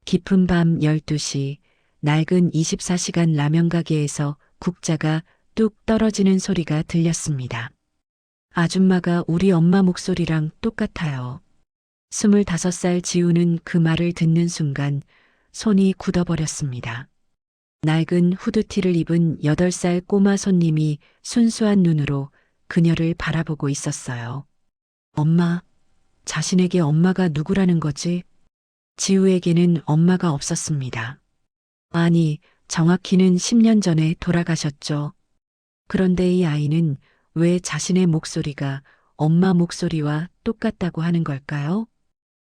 깊은 밤 12시 낡은 24시간 라면 가게에서 국자가 뚝 떨어지는 소리가 들렸습니다. 아줌마가 우리 엄마 목소리랑 똑같아요. 25살 지우는 그 말을 듣는 순간 손이 굳어버렸습니다. 낡은 후드티를 입은 8살 꼬마 손님이 순수한 눈으로 그녀를 바라보고 있었어요. 엄마, 자신에게 엄마가 누구라는 거지? 지우에게는 엄마가 없었습니다. 아니, 정확히는 10년 전에 돌아가셨죠. 그런데 이 아이는 왜 자신의 목소리가 엄마 목소리와 똑같다고 하는 걸까요?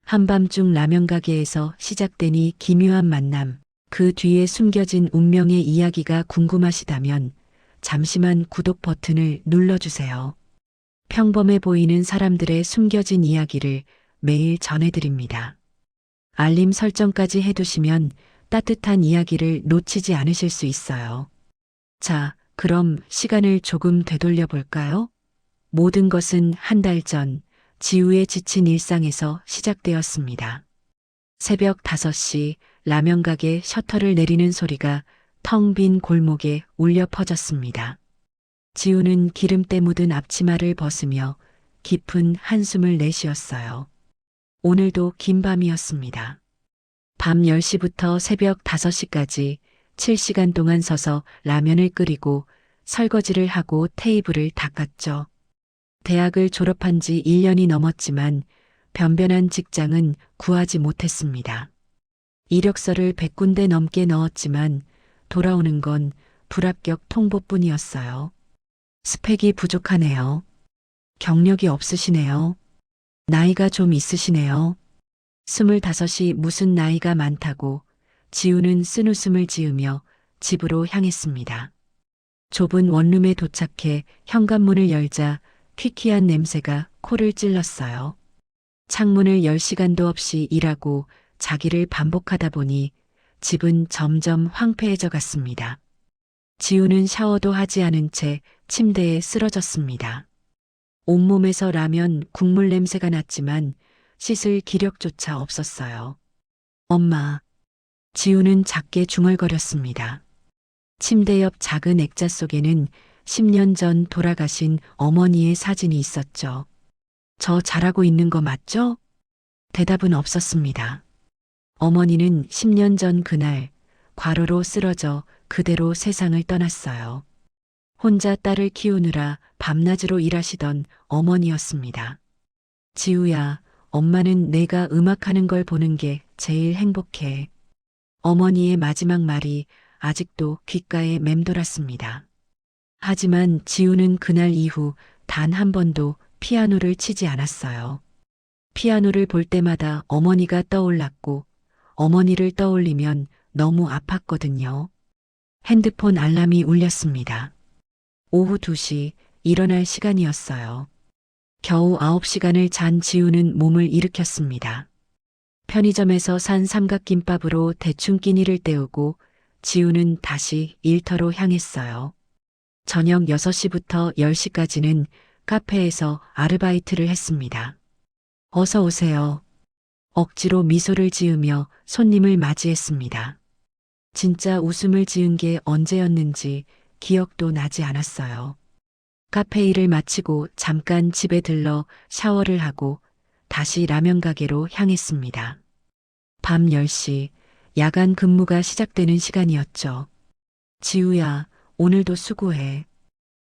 한밤중 라면 가게에서 시작된 이 기묘한 만남, 그 뒤에 숨겨진 운명의 이야기가 궁금하시다면 잠시만 구독 버튼을 눌러주세요. 평범해 보이는 사람들의 숨겨진 이야기를 매일 전해드립니다. 알림 설정까지 해두시면 따뜻한 이야기를 놓치지 않으실 수 있어요. 자, 그럼 시간을 조금 되돌려 볼까요? 모든 것은 한 달 전 지우의 지친 일상에서 시작되었습니다. 새벽 5시 라면 가게 셔터를 내리는 소리가 텅 빈 골목에 울려 퍼졌습니다. 지우는 기름때 묻은 앞치마를 벗으며 깊은 한숨을 내쉬었어요. 오늘도 긴 밤이었습니다. 밤 10시부터 새벽 5시까지 7시간 동안 서서 라면을 끓이고 설거지를 하고 테이블을 닦았죠. 대학을 졸업한 지 1년이 넘었지만 변변한 직장은 구하지 못했습니다. 이력서를 100군데 넘게 넣었지만 돌아오는 건 불합격 통보뿐이었어요. 스펙이 부족하네요. 경력이 없으시네요. 나이가 좀 있으시네요. 25이 무슨 나이가 많다고 지우는 쓴웃음을 지으며 집으로 향했습니다. 좁은 원룸에 도착해 현관문을 열자 퀴퀴한 냄새가 코를 찔렀어요. 창문을 열 시간도 없이 일하고 자기를 반복하다 보니 집은 점점 황폐해져 갔습니다. 지우는 샤워도 하지 않은 채 침대에 쓰러졌습니다. 온몸에서 라면 국물 냄새가 났지만 씻을 기력조차 없었어요. 엄마. 지우는 작게 중얼거렸습니다. 침대 옆 작은 액자 속에는 10년 전 돌아가신 어머니의 사진이 있었죠. 저 잘하고 있는 거 맞죠? 대답은 없었습니다. 어머니는 10년 전 그날 과로로 쓰러져 그대로 세상을 떠났어요. 혼자 딸을 키우느라 밤낮으로 일하시던 어머니였습니다. 지우야, 엄마는 내가 음악하는 걸 보는 게 제일 행복해. 어머니의 마지막 말이 아직도 귓가에 맴돌았습니다. 하지만 지우는 그날 이후 단 한 번도 피아노를 치지 않았어요. 피아노를 볼 때마다 어머니가 떠올랐고 어머니를 떠올리면 너무 아팠거든요. 핸드폰 알람이 울렸습니다. 오후 2시 일어날 시간이었어요. 겨우 9시간을 잔 지우는 몸을 일으켰습니다. 편의점에서 산 삼각김밥으로 대충 끼니를 때우고 지우는 다시 일터로 향했어요. 저녁 6시부터 10시까지는 카페에서 아르바이트를 했습니다. 어서 오세요. 억지로 미소를 지으며 손님을 맞이했습니다. 진짜 웃음을 지은 게 언제였는지 기억도 나지 않았어요. 카페 일을 마치고 잠깐 집에 들러 샤워를 하고 다시 라면 가게로 향했습니다. 밤 10시 야간 근무가 시작되는 시간이었죠. 지우야, 오늘도 수고해.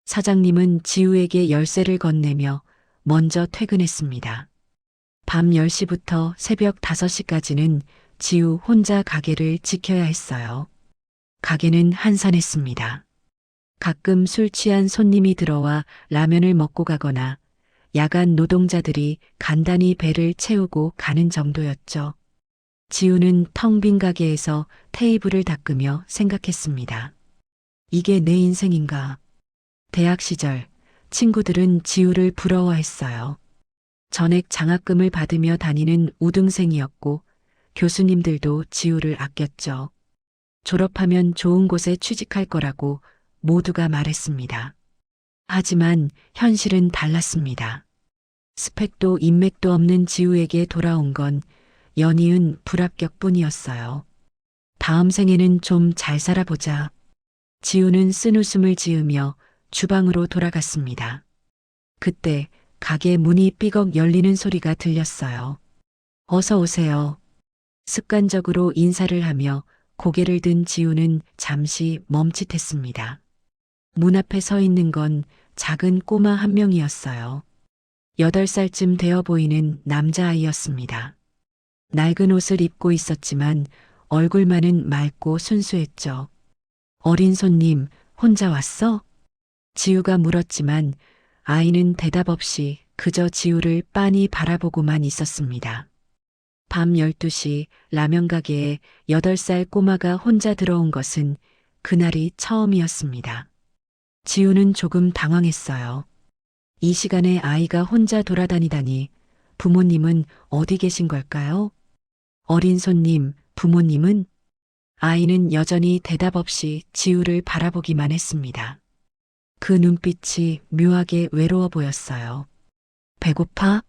사장님은 지우에게 열쇠를 건네며 먼저 퇴근했습니다. 밤 10시부터 새벽 5시까지는 지우 혼자 가게를 지켜야 했어요. 가게는 한산했습니다. 가끔 술 취한 손님이 들어와 라면을 먹고 가거나 야간 노동자들이 간단히 배를 채우고 가는 정도였죠. 지우는 텅 빈 가게에서 테이블을 닦으며 생각했습니다. 이게 내 인생인가? 대학 시절 친구들은 지우를 부러워했어요. 전액 장학금을 받으며 다니는 우등생이었고 교수님들도 지우를 아꼈죠. 졸업하면 좋은 곳에 취직할 거라고 모두가 말했습니다. 하지만 현실은 달랐습니다. 스펙도 인맥도 없는 지우에게 돌아온 건 연이은 불합격뿐이었어요. 다음 생에는 좀 잘 살아보자. 지우는 쓴웃음을 지으며 주방으로 돌아갔습니다. 그때 가게 문이 삐걱 열리는 소리가 들렸어요. 어서 오세요. 습관적으로 인사를 하며 고개를 든 지우는 잠시 멈칫했습니다. 문 앞에 서 있는 건 작은 꼬마 한 명이었어요. 8살쯤 되어 보이는 남자아이였습니다. 낡은 옷을 입고 있었지만 얼굴만은 맑고 순수했죠. 어린 손님, 혼자 왔어? 지우가 물었지만 아이는 대답 없이 그저 지우를 빤히 바라보고만 있었습니다. 밤 12시 라면 가게에 8살 꼬마가 혼자 들어온 것은 그날이 처음이었습니다. 지우는 조금 당황했어요. 이 시간에 아이가 혼자 돌아다니다니 부모님은 어디 계신 걸까요? 어린 손님, 부모님은? 아이는 여전히 대답 없이 지우를 바라보기만 했습니다. 그 눈빛이 묘하게 외로워 보였어요. 배고파?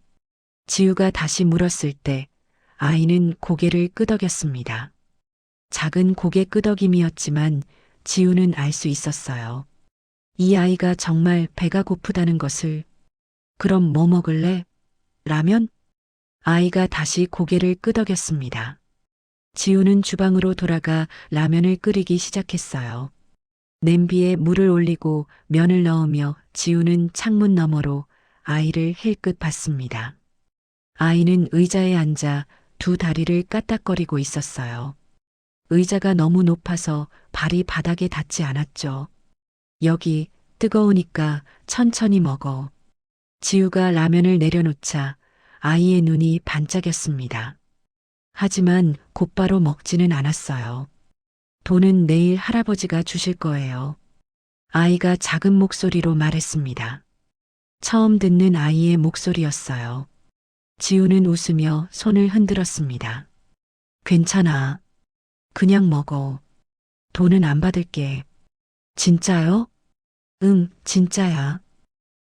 지우가 다시 물었을 때 아이는 고개를 끄덕였습니다. 작은 고개 끄덕임이었지만 지우는 알 수 있었어요. 이 아이가 정말 배가 고프다는 것을. 그럼 뭐 먹을래? 라면? 아이가 다시 고개를 끄덕였습니다. 지우는 주방으로 돌아가 라면을 끓이기 시작했어요. 냄비에 물을 올리고 면을 넣으며 지우는 창문 너머로 아이를 힐끗 봤습니다. 아이는 의자에 앉아 두 다리를 까딱거리고 있었어요. 의자가 너무 높아서 발이 바닥에 닿지 않았죠. 여기 뜨거우니까 천천히 먹어. 지우가 라면을 내려놓자 아이의 눈이 반짝였습니다. 하지만 곧바로 먹지는 않았어요. 돈은 내일 할아버지가 주실 거예요. 아이가 작은 목소리로 말했습니다. 처음 듣는 아이의 목소리였어요. 지우는 웃으며 손을 흔들었습니다. 괜찮아. 그냥 먹어. 돈은 안 받을게. 진짜요? 응, 진짜야.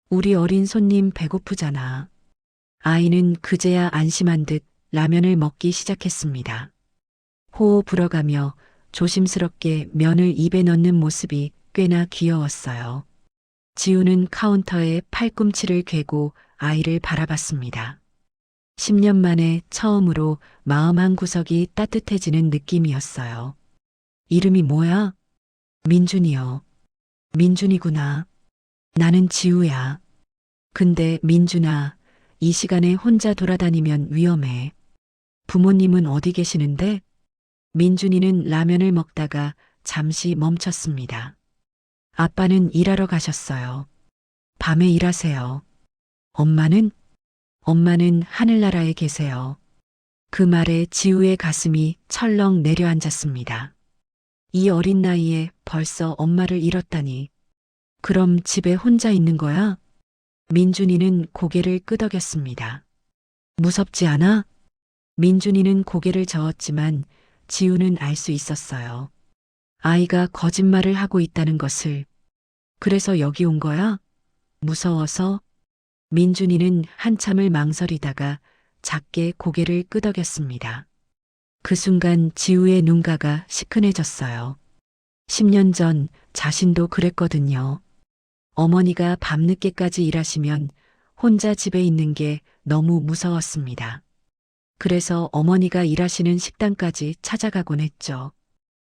우리 어린 손님 배고프잖아. 아이는 그제야 안심한 듯 라면을 먹기 시작했습니다. 호호 불어가며 조심스럽게 면을 입에 넣는 모습이 꽤나 귀여웠어요. 지우는 카운터에 팔꿈치를 괴고 아이를 바라봤습니다. 10년 만에 처음으로 마음 한 구석이 따뜻해지는 느낌이었어요. 이름이 뭐야? 민준이요. 민준이구나. 나는 지우야. 근데 민준아, 이 시간에 혼자 돌아다니면 위험해. 부모님은 어디 계시는데? 민준이는 라면을 먹다가 잠시 멈췄습니다. 아빠는 일하러 가셨어요. 밤에 일하세요. 엄마는? 엄마는 하늘나라에 계세요. 그 말에 지우의 가슴이 철렁 내려앉았습니다. 이 어린 나이에 벌써 엄마를 잃었다니. 그럼 집에 혼자 있는 거야? 민준이는 고개를 끄덕였습니다. 무섭지 않아? 민준이는 고개를 저었지만 지우는 알 수 있었어요. 아이가 거짓말을 하고 있다는 것을. 그래서 여기 온 거야? 무서워서? 민준이는 한참을 망설이다가 작게 고개를 끄덕였습니다. 그 순간 지우의 눈가가 시큰해졌어요. 10년 전 자신도 그랬거든요. 어머니가 밤늦게까지 일하시면 혼자 집에 있는 게 너무 무서웠습니다. 그래서 어머니가 일하시는 식당까지 찾아가곤 했죠.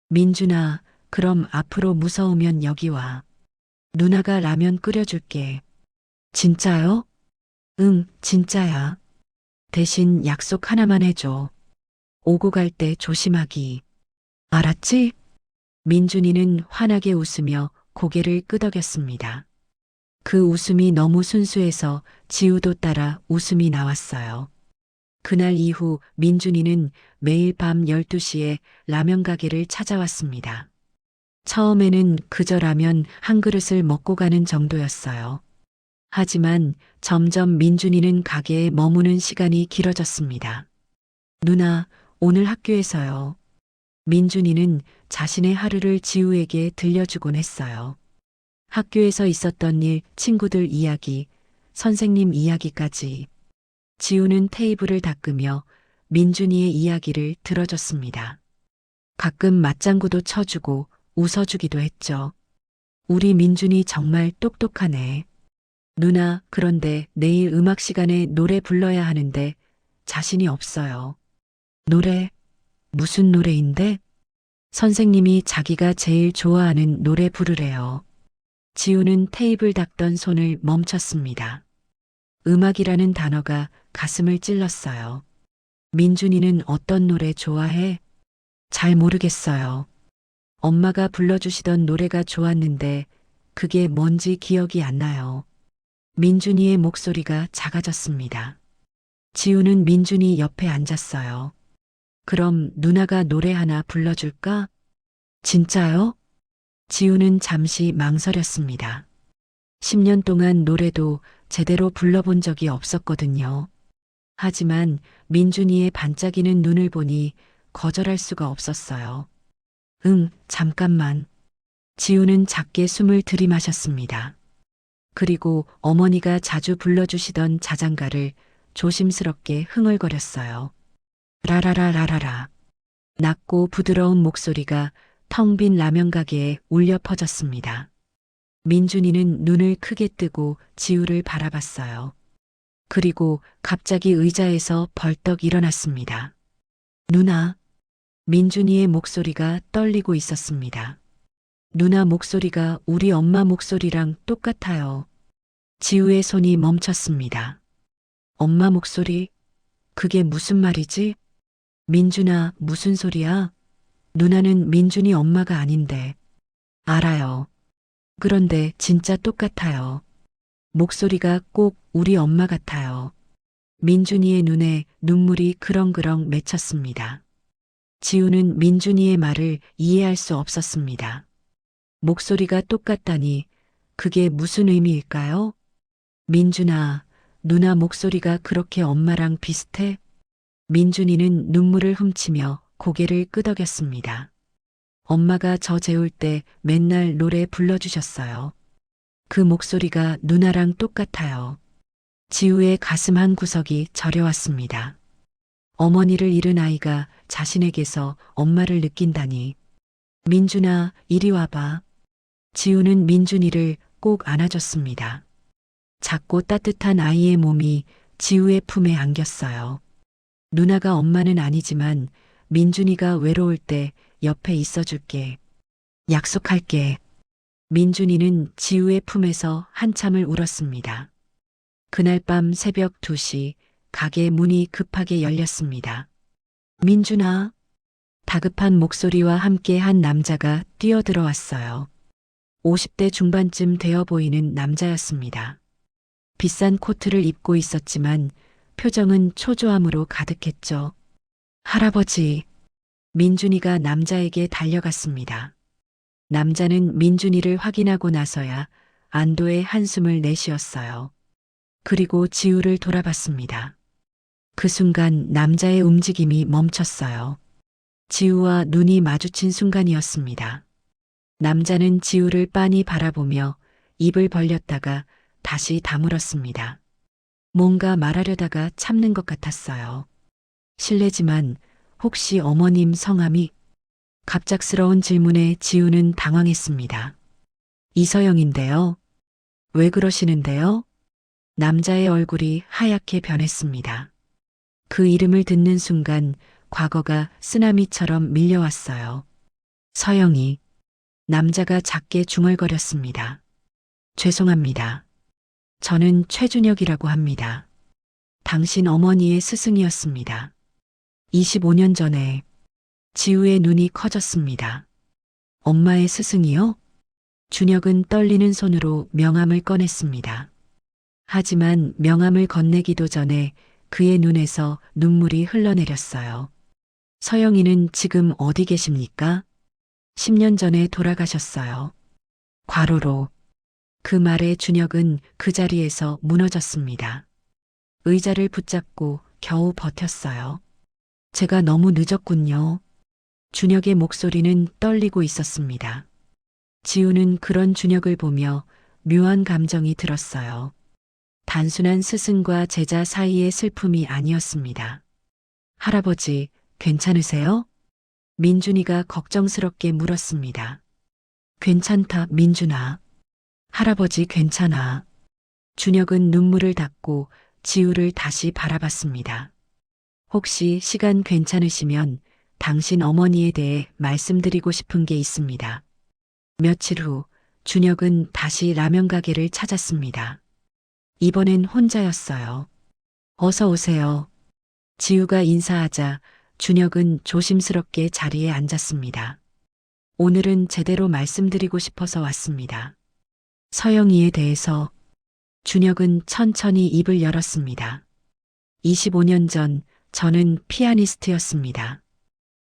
민준아, 그럼 앞으로 무서우면 여기 와. 누나가 라면 끓여줄게. 진짜요? 응, 진짜야. 대신 약속 하나만 해줘. 오고 갈 때 조심하기. 알았지? 민준이는 환하게 웃으며 고개를 끄덕였습니다. 그 웃음이 너무 순수해서 지우도 따라 웃음이 나왔어요. 그날 이후 민준이는 매일 밤 12시에 라면 가게를 찾아왔습니다. 처음에는 그저 라면 한 그릇을 먹고 가는 정도였어요. 하지만 점점 민준이는 가게에 머무는 시간이 길어졌습니다. 누나, 오늘 학교에서요. 민준이는 자신의 하루를 지우에게 들려주곤 했어요. 학교에서 있었던 일, 친구들 이야기, 선생님 이야기까지. 지우는 테이블을 닦으며 민준이의 이야기를 들어줬습니다. 가끔 맞장구도 쳐주고 웃어주기도 했죠. 우리 민준이 정말 똑똑하네. 누나, 그런데 내일 음악 시간에 노래 불러야 하는데 자신이 없어요. 노래? 무슨 노래인데? 선생님이 자기가 제일 좋아하는 노래 부르래요. 지우는 테이블 닦던 손을 멈췄습니다. 음악이라는 단어가 가슴을 찔렀어요. 민준이는 어떤 노래 좋아해? 잘 모르겠어요. 엄마가 불러주시던 노래가 좋았는데 그게 뭔지 기억이 안 나요. 민준이의 목소리가 작아졌습니다. 지우는 민준이 옆에 앉았어요. 그럼 누나가 노래 하나 불러줄까? 진짜요? 지우는 잠시 망설였습니다. 10년 동안 노래도 제대로 불러본 적이 없었거든요. 하지만 민준이의 반짝이는 눈을 보니 거절할 수가 없었어요. 응, 잠깐만. 지우는 작게 숨을 들이마셨습니다. 그리고 어머니가 자주 불러주시던 자장가를 조심스럽게 흥얼거렸어요. 라라라라라라. 낮고 부드러운 목소리가 텅 빈 라면 가게에 울려 퍼졌습니다. 민준이는 눈을 크게 뜨고 지우를 바라봤어요. 그리고 갑자기 의자에서 벌떡 일어났습니다. 누나. 민준이의 목소리가 떨리고 있었습니다. 누나 목소리가 우리 엄마 목소리랑 똑같아요. 지우의 손이 멈췄습니다. 엄마 목소리? 그게 무슨 말이지? 민준아, 무슨 소리야? 누나는 민준이 엄마가 아닌데. 알아요. 그런데 진짜 똑같아요. 목소리가 꼭 우리 엄마 같아요. 민준이의 눈에 눈물이 그렁그렁 맺혔습니다. 지우는 민준이의 말을 이해할 수 없었습니다. 목소리가 똑같다니 그게 무슨 의미일까요? 민준아, 누나 목소리가 그렇게 엄마랑 비슷해? 민준이는 눈물을 훔치며 고개를 끄덕였습니다. 엄마가 저 재울 때 맨날 노래 불러주셨어요. 그 목소리가 누나랑 똑같아요. 지우의 가슴 한 구석이 저려왔습니다. 어머니를 잃은 아이가 자신에게서 엄마를 느낀다니. 민준아, 이리 와봐. 지우는 민준이를 꼭 안아줬습니다. 작고 따뜻한 아이의 몸이 지우의 품에 안겼어요. 누나가 엄마는 아니지만 민준이가 외로울 때 옆에 있어줄게. 약속할게. 민준이는 지우의 품에서 한참을 울었습니다. 그날 밤 새벽 2시 가게 문이 급하게 열렸습니다. 민준아. 다급한 목소리와 함께 한 남자가 뛰어들어왔어요. 50대 중반쯤 되어 보이는 남자였습니다. 비싼 코트를 입고 있었지만 표정은 초조함으로 가득했죠. 할아버지. 민준이가 남자에게 달려갔습니다. 남자는 민준이를 확인하고 나서야 안도의 한숨을 내쉬었어요. 그리고 지우를 돌아봤습니다. 그 순간 남자의 움직임이 멈췄어요. 지우와 눈이 마주친 순간이었습니다. 남자는 지우를 빤히 바라보며 입을 벌렸다가 다시 다물었습니다. 뭔가 말하려다가 참는 것 같았어요. 실례지만 혹시 어머님 성함이? 갑작스러운 질문에 지우는 당황했습니다. 이서영인데요. 왜 그러시는데요? 남자의 얼굴이 하얗게 변했습니다. 그 이름을 듣는 순간 과거가 쓰나미처럼 밀려왔어요. 서영이. 남자가 작게 중얼거렸습니다. 죄송합니다. 저는 최준혁이라고 합니다. 당신 어머니의 스승이었습니다. 25년 전에. 지우의 눈이 커졌습니다. 엄마의 스승이요? 준혁은 떨리는 손으로 명함을 꺼냈습니다. 하지만 명함을 건네기도 전에 그의 눈에서 눈물이 흘러내렸어요. 서영이는 지금 어디 계십니까? 10년 전에 돌아가셨어요. 과로로. 그 말에 준혁은 그 자리에서 무너졌습니다. 의자를 붙잡고 겨우 버텼어요. 제가 너무 늦었군요. 준혁의 목소리는 떨리고 있었습니다. 지우는 그런 준혁을 보며 묘한 감정이 들었어요. 단순한 스승과 제자 사이의 슬픔이 아니었습니다. 할아버지, 괜찮으세요? 민준이가 걱정스럽게 물었습니다. 괜찮다, 민준아. 할아버지 괜찮아. 준혁은 눈물을 닦고 지우를 다시 바라봤습니다. 혹시 시간 괜찮으시면 당신 어머니에 대해 말씀드리고 싶은 게 있습니다. 며칠 후 준혁은 다시 라면 가게를 찾았습니다. 이번엔 혼자였어요. 어서 오세요. 지우가 인사하자 준혁은 조심스럽게 자리에 앉았습니다. 오늘은 제대로 말씀드리고 싶어서 왔습니다. 서영이에 대해서. 준혁은 천천히 입을 열었습니다. 25년 전 저는 피아니스트였습니다.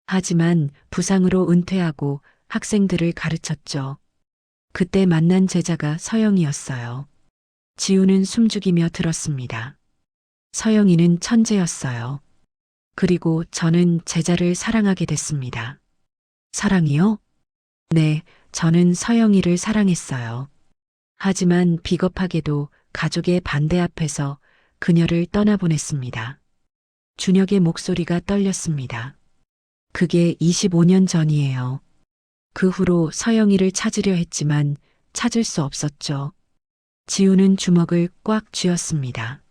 하지만 부상으로 은퇴하고 학생들을 가르쳤죠. 그때 만난 제자가 서영이었어요. 지우는 숨죽이며 들었습니다. 서영이는 천재였어요. 그리고 저는 제자를 사랑하게 됐습니다. 사랑이요? 네, 저는 서영이를 사랑했어요. 하지만 비겁하게도 가족의 반대 앞에서 그녀를 떠나보냈습니다. 준혁의 목소리가 떨렸습니다. 그게 25년 전이에요. 그 후로 서영이를 찾으려 했지만 찾을 수 없었죠. 지우는 주먹을 꽉 쥐었습니다.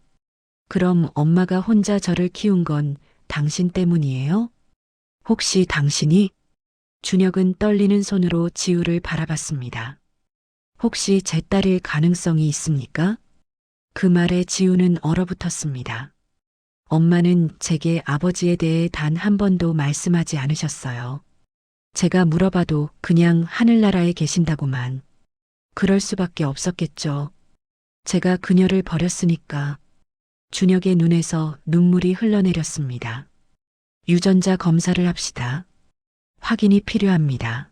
그럼 엄마가 혼자 저를 키운 건 당신 때문이에요? 혹시 당신이? 준혁은 떨리는 손으로 지우를 바라봤습니다. 혹시 제 딸일 가능성이 있습니까? 그 말에 지우는 얼어붙었습니다. 엄마는 제게 아버지에 대해 단 한 번도 말씀하지 않으셨어요. 제가 물어봐도 그냥 하늘나라에 계신다고만. 그럴 수밖에 없었겠죠. 제가 그녀를 버렸으니까. 준혁의 눈에서 눈물이 흘러내렸습니다. 유전자 검사를 합시다. 확인이 필요합니다.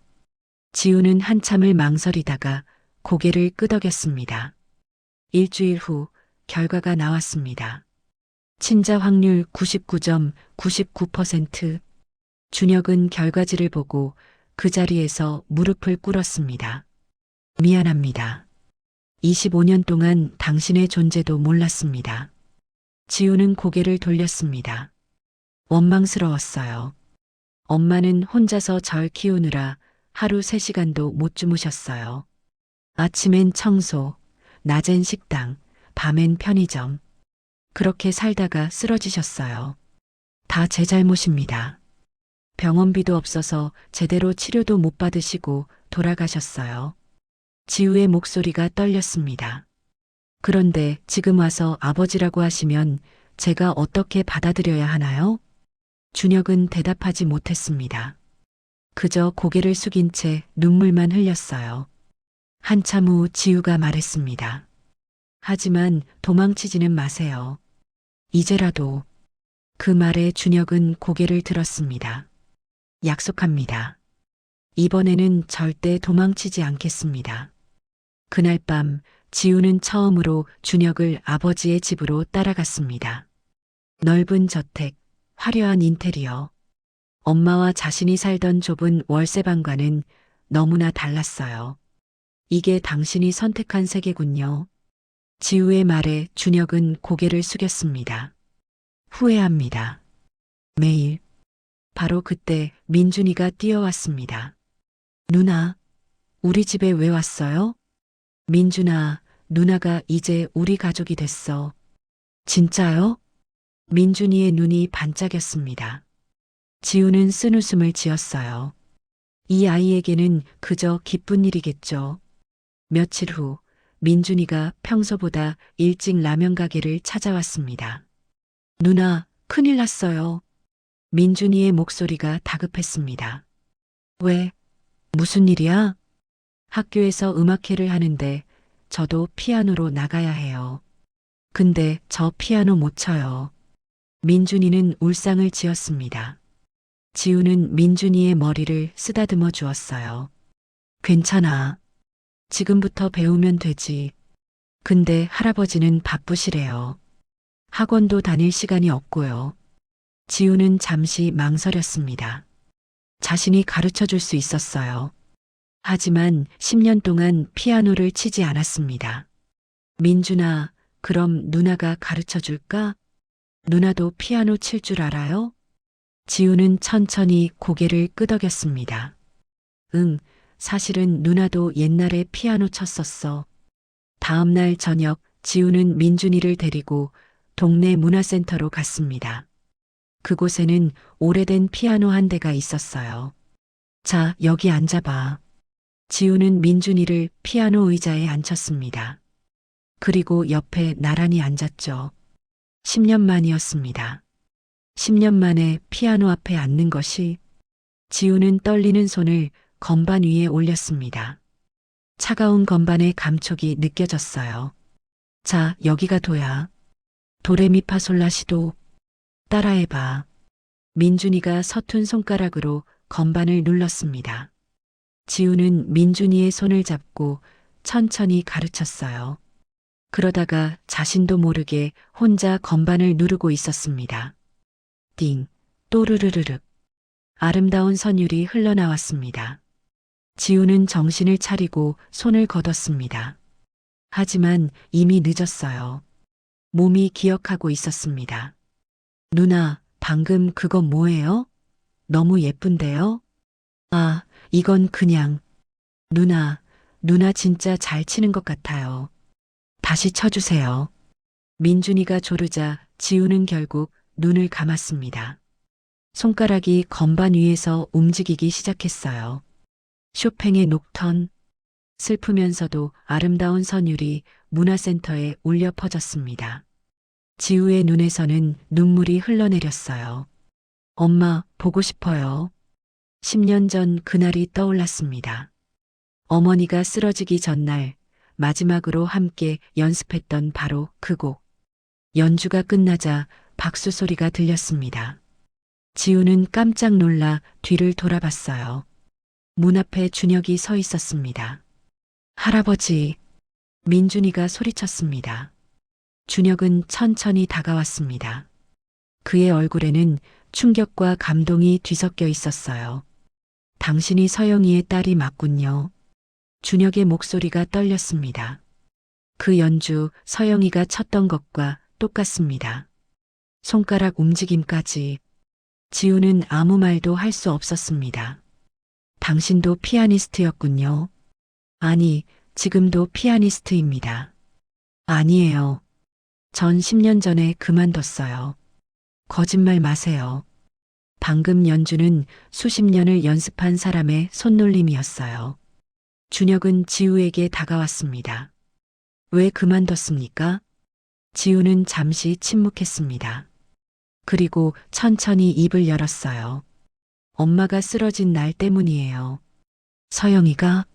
지우는 한참을 망설이다가 고개를 끄덕였습니다. 일주일 후 결과가 나왔습니다. 친자 확률 99.99%. 준혁은 결과지를 보고 그 자리에서 무릎을 꿇었습니다. 미안합니다. 25년 동안 당신의 존재도 몰랐습니다. 지우는 고개를 돌렸습니다. 원망스러웠어요. 엄마는 혼자서 절 키우느라 하루 3시간도 못 주무셨어요. 아침엔 청소, 낮엔 식당, 밤엔 편의점. 그렇게 살다가 쓰러지셨어요. 다 제 잘못입니다. 병원비도 없어서 제대로 치료도 못 받으시고 돌아가셨어요. 지우의 목소리가 떨렸습니다. 그런데 지금 와서 아버지라고 하시면 제가 어떻게 받아들여야 하나요? 준혁은 대답하지 못했습니다. 그저 고개를 숙인 채 눈물만 흘렸어요. 한참 후 지우가 말했습니다. 하지만 도망치지는 마세요. 이제라도. 그 말에 준혁은 고개를 들었습니다. 약속합니다. 이번에는 절대 도망치지 않겠습니다. 그날 밤 지우는 처음으로 준혁을 아버지의 집으로 따라갔습니다. 넓은 저택, 화려한 인테리어. 엄마와 자신이 살던 좁은 월세방과는 너무나 달랐어요. 이게 당신이 선택한 세계군요. 지우의 말에 준혁은 고개를 숙였습니다. 후회합니다. 매일. 바로 그때 민준이가 뛰어왔습니다. 누나, 우리 집에 왜 왔어요? 민준아, 누나가 이제 우리 가족이 됐어. 진짜요? 민준이의 눈이 반짝였습니다. 지우는 쓴웃음을 지었어요. 이 아이에게는 그저 기쁜 일이겠죠. 며칠 후 민준이가 평소보다 일찍 라면 가게를 찾아왔습니다. 누나, 큰일 났어요. 민준이의 목소리가 다급했습니다. 왜? 무슨 일이야? 학교에서 음악회를 하는데 저도 피아노로 나가야 해요. 근데 저 피아노 못 쳐요. 민준이는 울상을 지었습니다. 지우는 민준이의 머리를 쓰다듬어 주었어요. 괜찮아. 지금부터 배우면 되지. 근데 할아버지는 바쁘시래요. 학원도 다닐 시간이 없고요. 지우는 잠시 망설였습니다. 자신이 가르쳐 줄 수 있었어요. 하지만 10년 동안 피아노를 치지 않았습니다. 민준아, 그럼 누나가 가르쳐 줄까? 누나도 피아노 칠 줄 알아요? 지우는 천천히 고개를 끄덕였습니다. 응, 사실은 누나도 옛날에 피아노 쳤었어. 다음 날 저녁 지우는 민준이를 데리고 동네 문화센터로 갔습니다. 그곳에는 오래된 피아노 한 대가 있었어요. 자, 여기 앉아봐. 지우는 민준이를 피아노 의자에 앉혔습니다. 그리고 옆에 나란히 앉았죠. 10년 만이었습니다. 10년 만에 피아노 앞에 앉는 것이 지우는 떨리는 손을 건반 위에 올렸습니다. 차가운 건반의 감촉이 느껴졌어요. 자, 여기가 도야. 도레미파솔라시도. 따라해봐. 민준이가 서툰 손가락으로 건반을 눌렀습니다. 지우는 민준이의 손을 잡고 천천히 가르쳤어요. 그러다가 자신도 모르게 혼자 건반을 누르고 있었습니다. 띵, 또르르르륵. 아름다운 선율이 흘러나왔습니다. 지우는 정신을 차리고 손을 걷었습니다. 하지만 이미 늦었어요. 몸이 기억하고 있었습니다. 누나, 방금 그거 뭐예요? 너무 예쁜데요? 아, 이건 그냥. 누나 진짜 잘 치는 것 같아요. 다시 쳐주세요. 민준이가 조르자 지우는 결국 눈을 감았습니다. 손가락이 건반 위에서 움직이기 시작했어요. 쇼팽의 녹턴, 슬프면서도 아름다운 선율이 문화센터에 울려 퍼졌습니다. 지우의 눈에서는 눈물이 흘러내렸어요. 엄마, 보고 싶어요. 10년 전 그날이 떠올랐습니다. 어머니가 쓰러지기 전날 마지막으로 함께 연습했던 바로 그 곡. 연주가 끝나자 박수 소리가 들렸습니다. 지우는 깜짝 놀라 뒤를 돌아봤어요. 문 앞에 준혁이 서 있었습니다. 할아버지, 민준이가 소리쳤습니다. 준혁은 천천히 다가왔습니다. 그의 얼굴에는 충격과 감동이 뒤섞여 있었어요. 당신이 서영이의 딸이 맞군요. 준혁의 목소리가 떨렸습니다. 그 연주 서영이가 쳤던 것과 똑같습니다. 손가락 움직임까지. 지우는 아무 말도 할 수 없었습니다. 당신도 피아니스트였군요. 아니, 지금도 피아니스트입니다. 아니에요. 전 10년 전에 그만뒀어요. 거짓말 마세요. 방금 연주는 수십 년을 연습한 사람의 손놀림이었어요. 준혁은 지우에게 다가왔습니다. 왜 그만뒀습니까? 지우는 잠시 침묵했습니다. 그리고 천천히 입을 열었어요. 엄마가 쓰러진 날 때문이에요. 서영이가?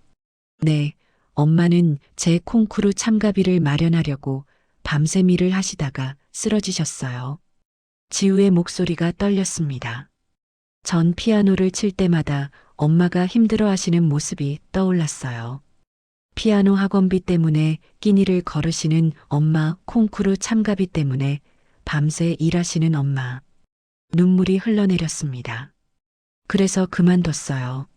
네, 엄마는 제 콩쿠르 참가비를 마련하려고 밤샘 일을 하시다가 쓰러지셨어요. 지우의 목소리가 떨렸습니다. 전 피아노를 칠 때마다 엄마가 힘들어 하시는 모습이 떠올랐어요. 피아노 학원비 때문에 끼니를 거르시는 엄마, 콩쿠르 참가비 때문에 밤새 일하시는 엄마. 눈물이 흘러내렸습니다. 그래서 그만뒀어요.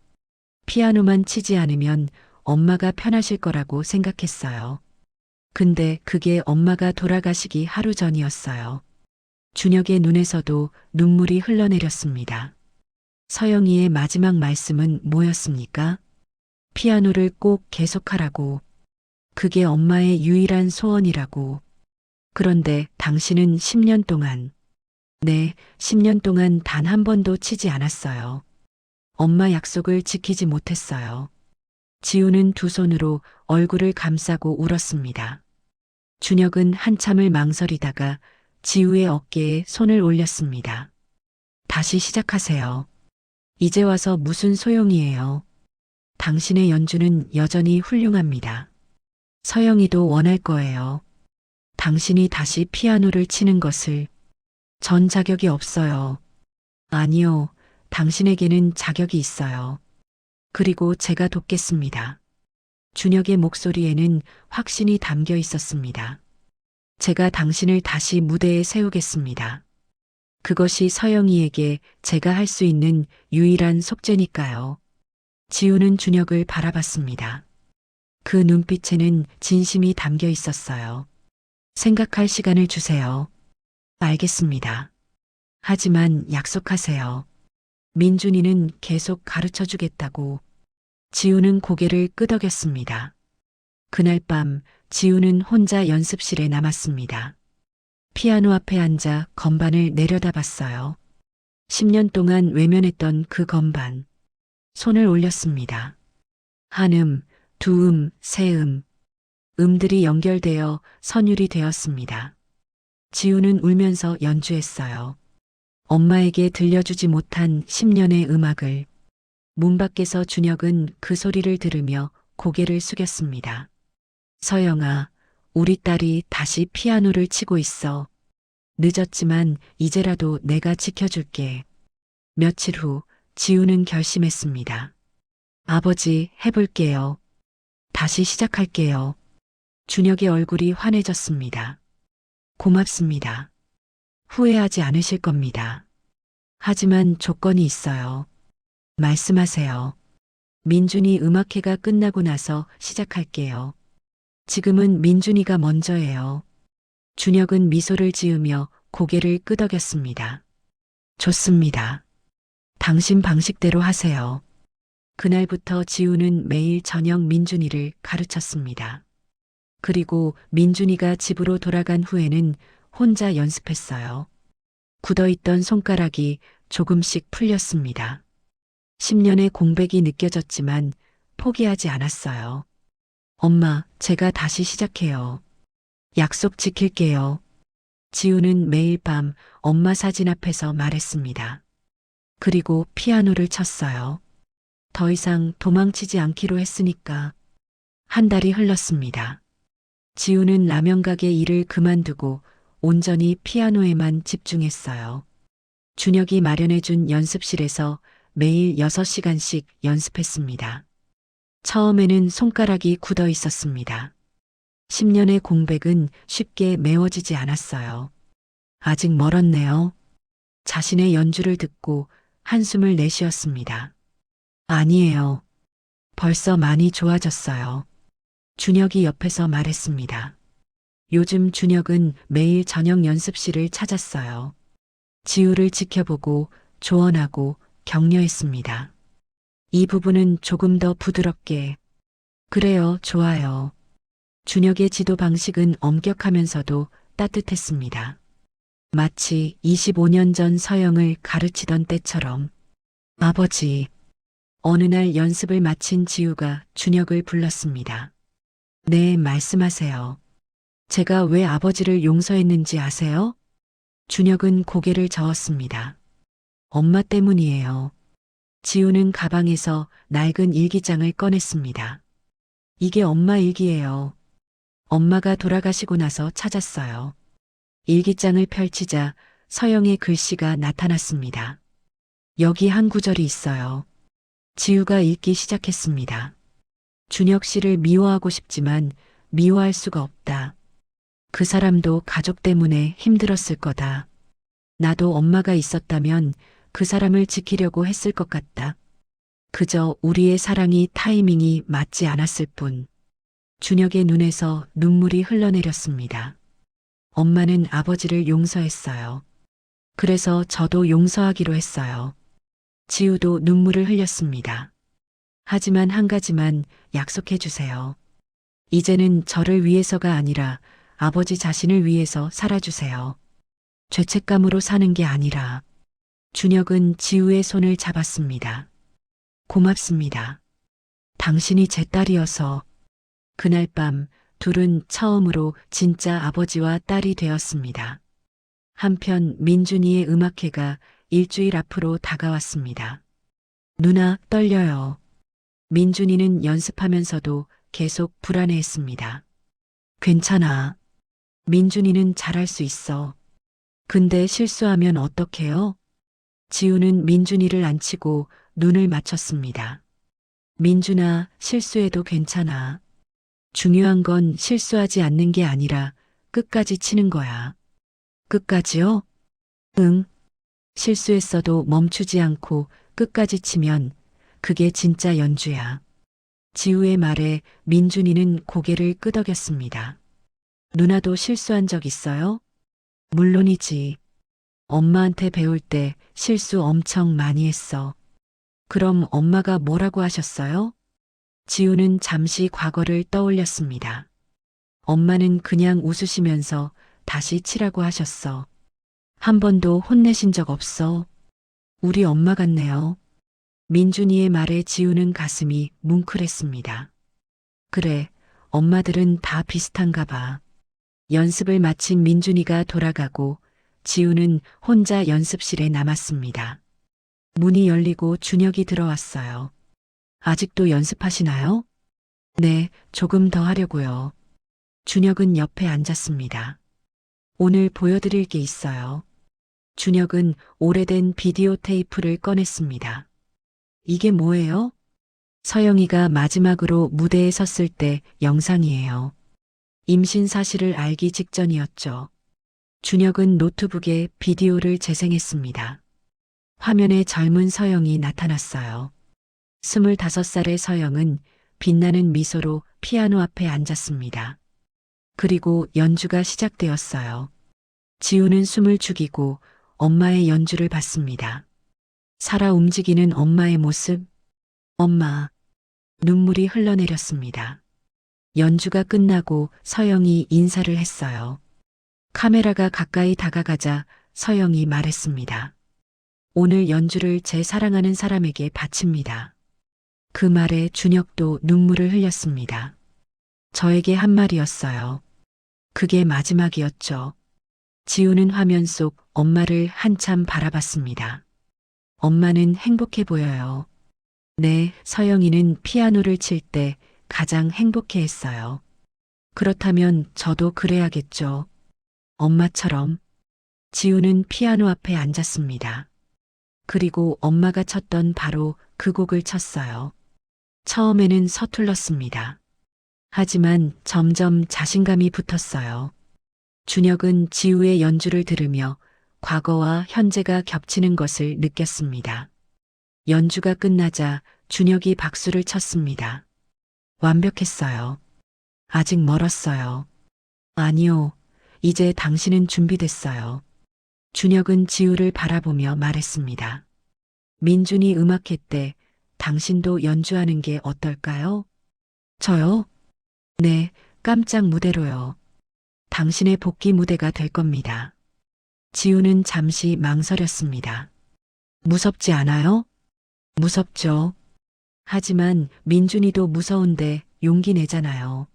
피아노만 치지 않으면 엄마가 편하실 거라고 생각했어요. 근데 그게 엄마가 돌아가시기 하루 전이었어요. 준혁의 눈에서도 눈물이 흘러내렸습니다. 서영이의 마지막 말씀은 뭐였습니까? 피아노를 꼭 계속하라고. 그게 엄마의 유일한 소원이라고. 그런데 당신은 10년 동안, 네, 10년 동안 단 한 번도 치지 않았어요. 엄마 약속을 지키지 못했어요. 지우는 두 손으로 얼굴을 감싸고 울었습니다. 준혁은 한참을 망설이다가 지우의 어깨에 손을 올렸습니다. 다시 시작하세요. 이제 와서 무슨 소용이에요. 당신의 연주는 여전히 훌륭합니다. 서영이도 원할 거예요. 당신이 다시 피아노를 치는 것을. 전 자격이 없어요. 아니요, 당신에게는 자격이 있어요. 그리고 제가 돕겠습니다. 준혁의 목소리에는 확신이 담겨 있었습니다. 제가 당신을 다시 무대에 세우겠습니다. 그것이 서영이에게 제가 할 수 있는 유일한 속죄니까요. 지우는 준혁을 바라봤습니다. 그 눈빛에는 진심이 담겨 있었어요. 생각할 시간을 주세요. 알겠습니다. 하지만 약속하세요. 민준이는 계속 가르쳐 주겠다고. 지우는 고개를 끄덕였습니다. 그날 밤 지우는 혼자 연습실에 남았습니다. 피아노 앞에 앉아 건반을 내려다봤어요. 10년 동안 외면했던 그 건반. 손을 올렸습니다. 한 음, 두 음, 세 음. 음들이 연결되어 선율이 되었습니다. 지우는 울면서 연주했어요. 엄마에게 들려주지 못한 10년의 음악을. 문 밖에서 준혁은 그 소리를 들으며 고개를 숙였습니다. 서영아, 우리 딸이 다시 피아노를 치고 있어. 늦었지만 이제라도 내가 지켜줄게. 며칠 후 지우는 결심했습니다. 아버지, 해볼게요. 다시 시작할게요. 준혁의 얼굴이 환해졌습니다. 고맙습니다. 후회하지 않으실 겁니다. 하지만 조건이 있어요. 말씀하세요. 민준이 음악회가 끝나고 나서 시작할게요. 지금은 민준이가 먼저예요. 준혁은 미소를 지으며 고개를 끄덕였습니다. 좋습니다. 당신 방식대로 하세요. 그날부터 지우는 매일 저녁 민준이를 가르쳤습니다. 그리고 민준이가 집으로 돌아간 후에는 혼자 연습했어요. 굳어있던 손가락이 조금씩 풀렸습니다. 10년의 공백이 느껴졌지만 포기하지 않았어요. 엄마, 제가 다시 시작해요. 약속 지킬게요. 지우는 매일 밤 엄마 사진 앞에서 말했습니다. 그리고 피아노를 쳤어요. 더 이상 도망치지 않기로 했으니까. 한 달이 흘렀습니다. 지우는 라면 가게 일을 그만두고 온전히 피아노에만 집중했어요. 준혁이 마련해준 연습실에서 매일 6시간씩 연습했습니다. 처음에는 손가락이 굳어 있었습니다. 10년의 공백은 쉽게 메워지지 않았어요. 아직 멀었네요. 자신의 연주를 듣고 한숨을 내쉬었습니다. 아니에요. 벌써 많이 좋아졌어요. 준혁이 옆에서 말했습니다. 요즘 준혁은 매일 저녁 연습실을 찾았어요. 지우를 지켜보고 조언하고 격려했습니다. 이 부분은 조금 더 부드럽게. 그래요, 좋아요. 준혁의 지도 방식은 엄격하면서도 따뜻했습니다. 마치 25년 전 서영을 가르치던 때처럼. 아버지. 어느 날 연습을 마친 지우가 준혁을 불렀습니다. 네, 말씀하세요. 제가 왜 아버지를 용서했는지 아세요? 준혁은 고개를 저었습니다. 엄마 때문이에요. 지우는 가방에서 낡은 일기장을 꺼냈습니다. 이게 엄마 일기예요. 엄마가 돌아가시고 나서 찾았어요. 일기장을 펼치자 서영의 글씨가 나타났습니다. 여기 한 구절이 있어요. 지우가 읽기 시작했습니다. 준혁 씨를 미워하고 싶지만 미워할 수가 없다. 그 사람도 가족 때문에 힘들었을 거다. 나도 엄마가 있었다면 그 사람을 지키려고 했을 것 같다. 그저 우리의 사랑이 타이밍이 맞지 않았을 뿐. 준혁의 눈에서 눈물이 흘러내렸습니다. 엄마는 아버지를 용서했어요. 그래서 저도 용서하기로 했어요. 지우도 눈물을 흘렸습니다. 하지만 한 가지만 약속해 주세요. 이제는 저를 위해서가 아니라 아버지 자신을 위해서 살아주세요. 죄책감으로 사는 게 아니라. 준혁은 지우의 손을 잡았습니다. 고맙습니다. 당신이 제 딸이어서. 그날 밤 둘은 처음으로 진짜 아버지와 딸이 되었습니다. 한편 민준이의 음악회가 일주일 앞으로 다가왔습니다. 누나, 떨려요. 민준이는 연습하면서도 계속 불안해했습니다. 괜찮아. 민준이는 잘할 수 있어. 근데 실수하면 어떡해요? 지우는 민준이를 안치고 눈을 맞췄습니다. 민준아, 실수해도 괜찮아. 중요한 건 실수하지 않는 게 아니라 끝까지 치는 거야. 끝까지요? 응. 실수했어도 멈추지 않고 끝까지 치면 그게 진짜 연주야. 지우의 말에 민준이는 고개를 끄덕였습니다. 누나도 실수한 적 있어요? 물론이지. 엄마한테 배울 때 실수 엄청 많이 했어. 그럼 엄마가 뭐라고 하셨어요? 지우는 잠시 과거를 떠올렸습니다. 엄마는 그냥 웃으시면서 다시 치라고 하셨어. 한 번도 혼내신 적 없어. 우리 엄마 같네요. 민준이의 말에 지우는 가슴이 뭉클했습니다. 그래, 엄마들은 다 비슷한가 봐. 연습을 마친 민준이가 돌아가고 지우는 혼자 연습실에 남았습니다. 문이 열리고 준혁이 들어왔어요. 아직도 연습하시나요? 네, 조금 더 하려고요. 준혁은 옆에 앉았습니다. 오늘 보여드릴 게 있어요. 준혁은 오래된 비디오 테이프를 꺼냈습니다. 이게 뭐예요? 서영이가 마지막으로 무대에 섰을 때 영상이에요. 임신 사실을 알기 직전이었죠. 준혁은 노트북에 비디오를 재생했습니다. 화면에 젊은 서영이 나타났어요. 25살의 서영은 빛나는 미소로 피아노 앞에 앉았습니다. 그리고 연주가 시작되었어요. 지우는 숨을 죽이고 엄마의 연주를 봤습니다. 살아 움직이는 엄마의 모습. 엄마. 눈물이 흘러내렸습니다. 연주가 끝나고 서영이 인사를 했어요. 카메라가 가까이 다가가자 서영이 말했습니다. 오늘 연주를 제 사랑하는 사람에게 바칩니다. 그 말에 준혁도 눈물을 흘렸습니다. 저에게 한 말이었어요. 그게 마지막이었죠. 지우는 화면 속 엄마를 한참 바라봤습니다. 엄마는 행복해 보여요. 네, 서영이는 피아노를 칠 때 가장 행복해 했어요. 그렇다면 저도 그래야겠죠. 엄마처럼. 지우는 피아노 앞에 앉았습니다. 그리고 엄마가 쳤던 바로 그 곡을 쳤어요. 처음에는 서툴렀습니다. 하지만 점점 자신감이 붙었어요. 준혁은 지우의 연주를 들으며 과거와 현재가 겹치는 것을 느꼈습니다. 연주가 끝나자 준혁이 박수를 쳤습니다. 완벽했어요. 아직 멀었어요. 아니요, 이제 당신은 준비됐어요. 준혁은 지우를 바라보며 말했습니다. 민준이 음악회 때 당신도 연주하는 게 어떨까요? 저요? 네, 깜짝 무대로요. 당신의 복귀 무대가 될 겁니다. 지우는 잠시 망설였습니다. 무섭지 않아요? 무섭죠. 하지만 민준이도 무서운데 용기 내잖아요.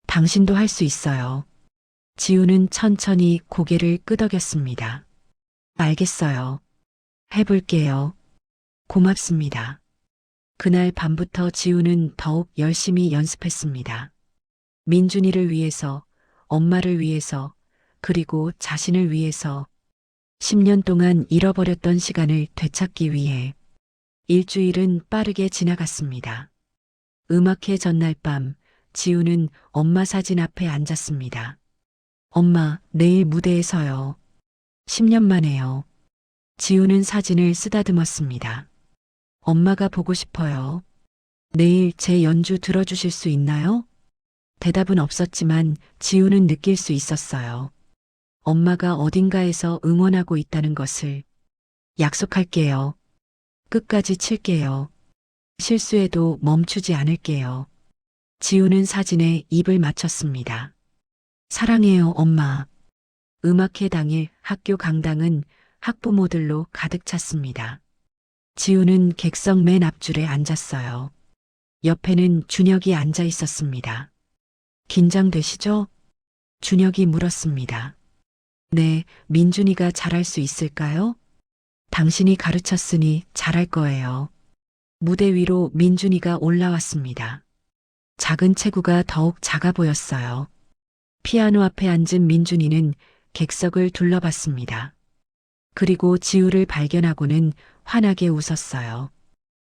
당신도 할 수 있어요. 지우는 천천히 고개를 끄덕였습니다. 알겠어요. 해볼게요. 고맙습니다. 그날 밤부터 지우는 더욱 열심히 연습했습니다. 민준이를 위해서, 엄마를 위해서, 그리고 자신을 위해서 10년 동안 잃어버렸던 시간을 되찾기 위해 일주일은 빠르게 지나갔습니다. 음악회 전날 밤 지우는 엄마 사진 앞에 앉았습니다. 엄마, 내일 무대에 서요. 10년 만에요. 지우는 사진을 쓰다듬었습니다. 엄마가 보고 싶어요. 내일 제 연주 들어주실 수 있나요? 대답은 없었지만 지우는 느낄 수 있었어요. 엄마가 어딘가에서 응원하고 있다는 것을. 약속할게요. 끝까지 칠게요. 실수해도 멈추지 않을게요. 지우는 사진에 입을 맞췄습니다. 사랑해요, 엄마. 음악회 당일 학교 강당은 학부모들로 가득 찼습니다. 지우는 객석 맨 앞줄에 앉았어요. 옆에는 준혁이 앉아 있었습니다. 긴장되시죠? 준혁이 물었습니다. 네, 민준이가 잘할 수 있을까요? 당신이 가르쳤으니 잘할 거예요. 무대 위로 민준이가 올라왔습니다. 작은 체구가 더욱 작아 보였어요. 피아노 앞에 앉은 민준이는 객석을 둘러봤습니다. 그리고 지우를 발견하고는 환하게 웃었어요.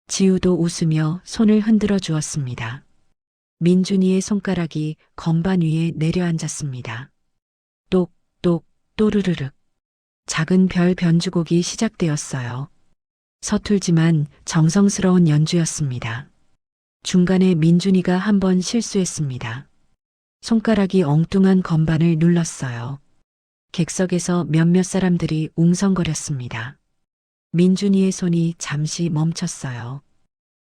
지우도 웃으며 손을 흔들어 주었습니다. 민준이의 손가락이 건반 위에 내려앉았습니다. 똑똑 또르르륵. 작은 별 변주곡이 시작되었어요. 서툴지만 정성스러운 연주였습니다. 중간에 민준이가 한 번 실수했습니다. 손가락이 엉뚱한 건반을 눌렀어요. 객석에서 몇몇 사람들이 웅성거렸습니다. 민준이의 손이 잠시 멈췄어요.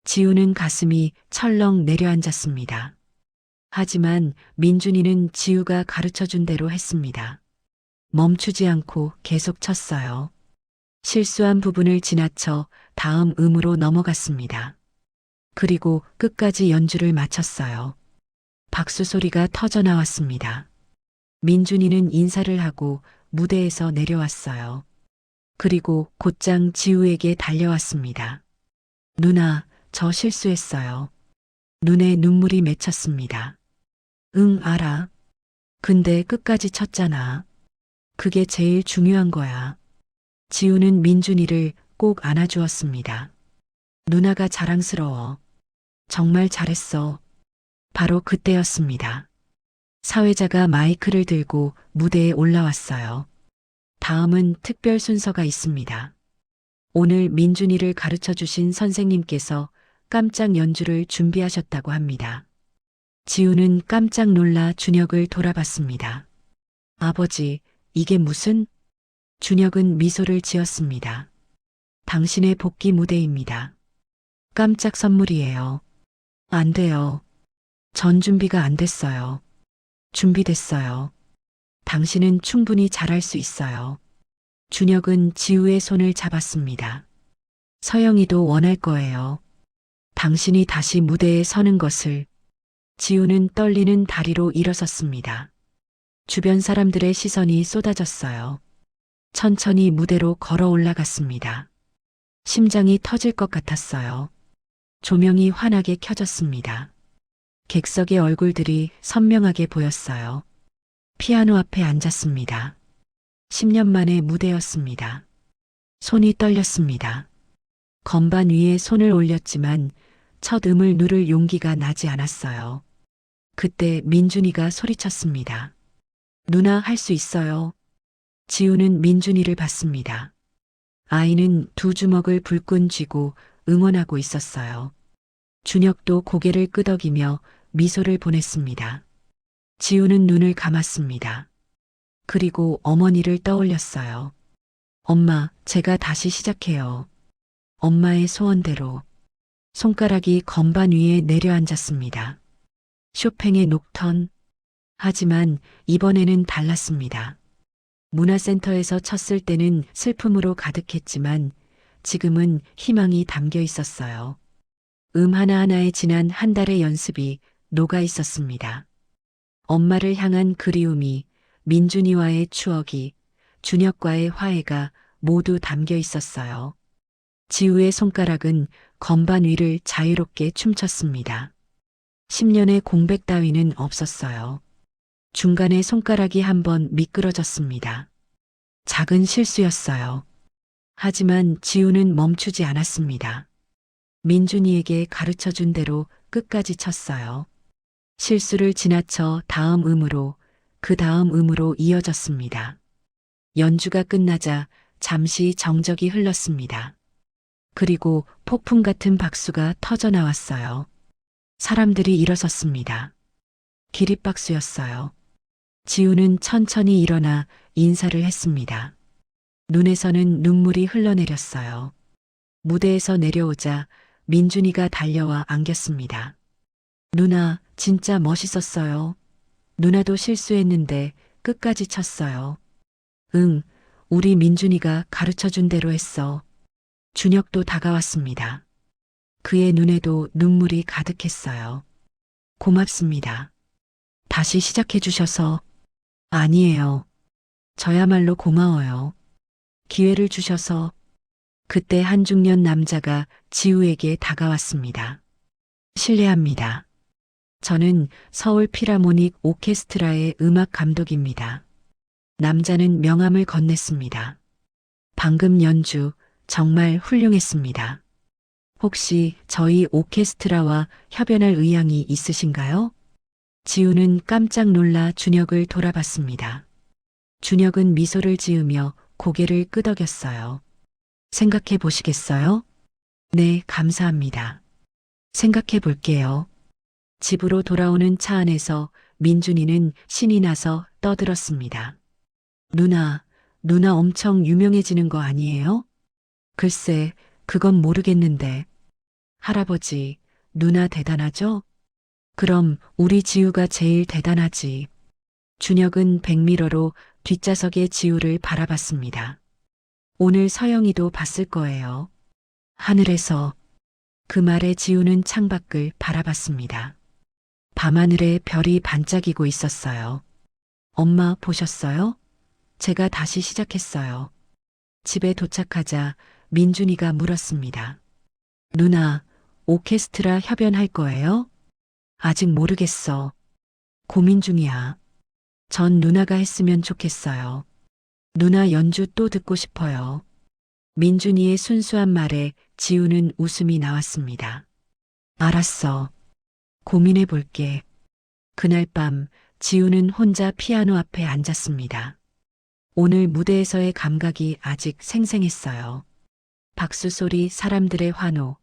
지우는 가슴이 철렁 내려앉았습니다. 하지만 민준이는 지우가 가르쳐준 대로 했습니다. 멈추지 않고 계속 쳤어요. 실수한 부분을 지나쳐 다음 음으로 넘어갔습니다. 그리고 끝까지 연주를 마쳤어요. 박수 소리가 터져 나왔습니다. 민준이는 인사를 하고 무대에서 내려왔어요. 그리고 곧장 지우에게 달려왔습니다. 누나, 저 실수했어요. 눈에 눈물이 맺혔습니다. 응, 알아. 근데 끝까지 쳤잖아. 그게 제일 중요한 거야. 지우는 민준이를 꼭 안아주었습니다. 누나가 자랑스러워. 정말 잘했어. 바로 그때였습니다. 사회자가 마이크를 들고 무대에 올라왔어요. 다음은 특별 순서가 있습니다. 오늘 민준이를 가르쳐 주신 선생님께서 깜짝 연주를 준비하셨다고 합니다. 지우는 깜짝 놀라 준혁을 돌아봤습니다. 아버지, 이게 무슨? 준혁은 미소를 지었습니다. 당신의 복귀 무대입니다. 깜짝 선물이에요. 안 돼요. 전 준비가 안 됐어요. 준비됐어요. 당신은 충분히 잘할 수 있어요. 준혁은 지우의 손을 잡았습니다. 서영이도 원할 거예요. 당신이 다시 무대에 서는 것을. 지우는 떨리는 다리로 일어섰습니다. 주변 사람들의 시선이 쏟아졌어요. 천천히 무대로 걸어 올라갔습니다. 심장이 터질 것 같았어요. 조명이 환하게 켜졌습니다. 객석의 얼굴들이 선명하게 보였어요. 피아노 앞에 앉았습니다. 10년 만의 무대였습니다. 손이 떨렸습니다. 건반 위에 손을 올렸지만 첫 음을 누를 용기가 나지 않았어요. 그때 민준이가 소리쳤습니다. 누나 할 수 있어요. 지우는 민준이를 봤습니다. 아이는 두 주먹을 불끈 쥐고 응원하고 있었어요. 준혁도 고개를 끄덕이며 미소를 보냈습니다. 지우는 눈을 감았습니다. 그리고 어머니를 떠올렸어요. 엄마, 제가 다시 시작해요. 엄마의 소원대로. 손가락이 건반 위에 내려앉았습니다. 쇼팽의 녹턴. 하지만 이번에는 달랐습니다. 문화센터에서 쳤을 때는 슬픔으로 가득했지만 지금은 희망이 담겨 있었어요. 하나하나에 지난 한 달의 연습이 녹아 있었습니다. 엄마를 향한 그리움이, 민준이와의 추억이, 준혁과의 화해가 모두 담겨 있었어요. 지우의 손가락은 건반 위를 자유롭게 춤췄습니다. 10년의 공백 따위는 없었어요. 중간에 손가락이 한번 미끄러졌습니다. 작은 실수였어요. 하지만 지우는 멈추지 않았습니다. 민준이에게 가르쳐 준 대로 끝까지 쳤어요. 실수를 지나쳐 다음 음으로, 그 다음 음으로 이어졌습니다. 연주가 끝나자 잠시 정적이 흘렀습니다. 그리고 폭풍 같은 박수가 터져 나왔어요. 사람들이 일어섰습니다. 기립박수였어요. 지우는 천천히 일어나 인사를 했습니다. 눈에서는 눈물이 흘러내렸어요. 무대에서 내려오자 민준이가 달려와 안겼습니다. 누나, 진짜 멋있었어요. 누나도 실수했는데 끝까지 쳤어요. 응, 우리 민준이가 가르쳐 준 대로 했어. 준혁도 다가왔습니다. 그의 눈에도 눈물이 가득했어요. 고맙습니다. 다시 시작해 주셔서. 아니에요. 저야말로 고마워요. 기회를 주셔서. 그때 한 중년 남자가 지우에게 다가왔습니다. 실례합니다. 저는 서울 필하모닉 오케스트라의 음악 감독입니다. 남자는 명함을 건넸습니다. 방금 연주 정말 훌륭했습니다. 혹시 저희 오케스트라와 협연할 의향이 있으신가요? 지우는 깜짝 놀라 준혁을 돌아봤습니다. 준혁은 미소를 지으며 고개를 끄덕였어요. 생각해 보시겠어요? 네, 감사합니다. 생각해 볼게요. 집으로 돌아오는 차 안에서 민준이는 신이 나서 떠들었습니다. 누나 엄청 유명해지는 거 아니에요? 글쎄, 그건 모르겠는데. 할아버지, 누나 대단하죠? 그럼 우리 지우가 제일 대단하지. 준혁은 백미러로 뒷좌석의 지우를 바라봤습니다. 오늘 서영이도 봤을 거예요. 하늘에서 그 말에 지우는 창밖을 바라봤습니다. 밤하늘에 별이 반짝이고 있었어요. 엄마 보셨어요? 제가 다시 시작했어요. 집에 도착하자 민준이가 물었습니다. 누나, 오케스트라 협연할 거예요? 아직 모르겠어. 고민 중이야. 전 누나가 했으면 좋겠어요. 누나 연주 또 듣고 싶어요. 민준이의 순수한 말에 지우는 웃음이 나왔습니다. 알았어. 고민해 볼게. 그날 밤 지우는 혼자 피아노 앞에 앉았습니다. 오늘 무대에서의 감각이 아직 생생했어요. 박수 소리, 사람들의 환호,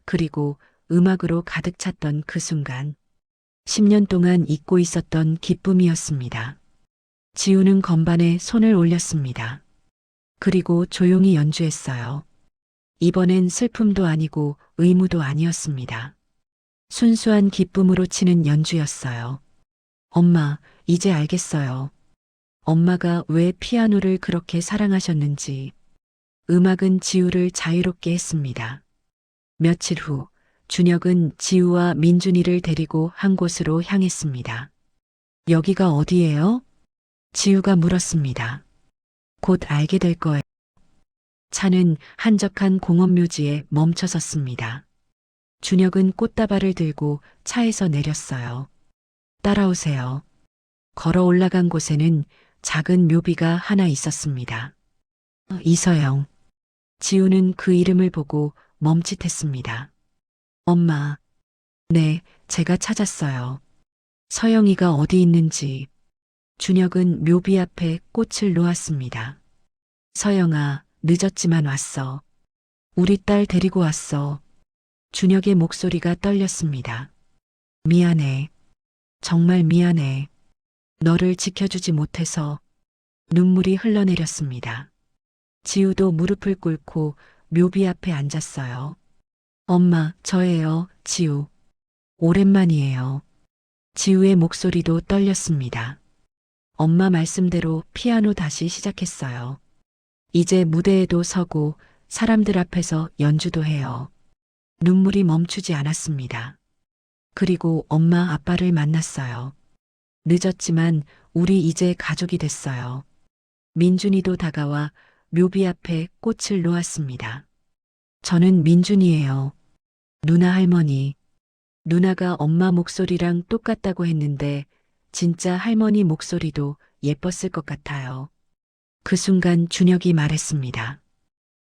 그리고 음악으로 가득 찼던 그 순간. 10년 동안 잊고 있었던 기쁨이었습니다. 지우는 건반에 손을 올렸습니다. 그리고 조용히 연주했어요. 이번엔 슬픔도 아니고 의무도 아니었습니다. 순수한 기쁨으로 치는 연주였어요. 엄마, 이제 알겠어요. 엄마가 왜 피아노를 그렇게 사랑하셨는지. 음악은 지우를 자유롭게 했습니다. 며칠 후, 준혁은 지우와 민준이를 데리고 한 곳으로 향했습니다. 여기가 어디예요? 지우가 물었습니다. 곧 알게 될 거예요. 차는 한적한 공원 묘지에 멈춰 섰습니다. 준혁은 꽃다발을 들고 차에서 내렸어요. 따라오세요. 걸어 올라간 곳에는 작은 묘비가 하나 있었습니다. 이서영. 지우는 그 이름을 보고 멈칫했습니다. 엄마. 네, 제가 찾았어요. 서영이가 어디 있는지. 준혁은 묘비 앞에 꽃을 놓았습니다. 서영아, 늦었지만 왔어. 우리 딸 데리고 왔어. 준혁의 목소리가 떨렸습니다. 미안해. 정말 미안해. 너를 지켜주지 못해서. 눈물이 흘러내렸습니다. 지우도 무릎을 꿇고 묘비 앞에 앉았어요. 엄마, 저예요, 지우. 오랜만이에요. 지우의 목소리도 떨렸습니다. 엄마 말씀대로 피아노 다시 시작했어요. 이제 무대에도 서고 사람들 앞에서 연주도 해요. 눈물이 멈추지 않았습니다. 그리고 엄마 아빠를 만났어요. 늦었지만 우리 이제 가족이 됐어요. 민준이도 다가와 묘비 앞에 꽃을 놓았습니다. 저는 민준이에요. 누나 할머니. 누나가 엄마 목소리랑 똑같다고 했는데 진짜 할머니 목소리도 예뻤을 것 같아요. 그 순간 준혁이 말했습니다.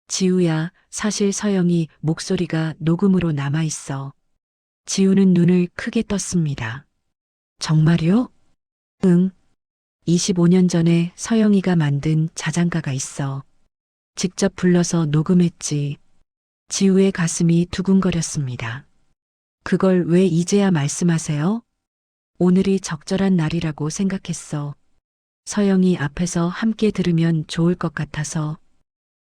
지우야, 사실 서영이 목소리가 녹음으로 남아있어. 지우는 눈을 크게 떴습니다. 정말요? 응. 25년 전에 서영이가 만든 자장가가 있어. 직접 불러서 녹음했지. 지우의 가슴이 두근거렸습니다. 그걸 왜 이제야 말씀하세요? 오늘이 적절한 날이라고 생각했어. 서영이 앞에서 함께 들으면 좋을 것 같아서.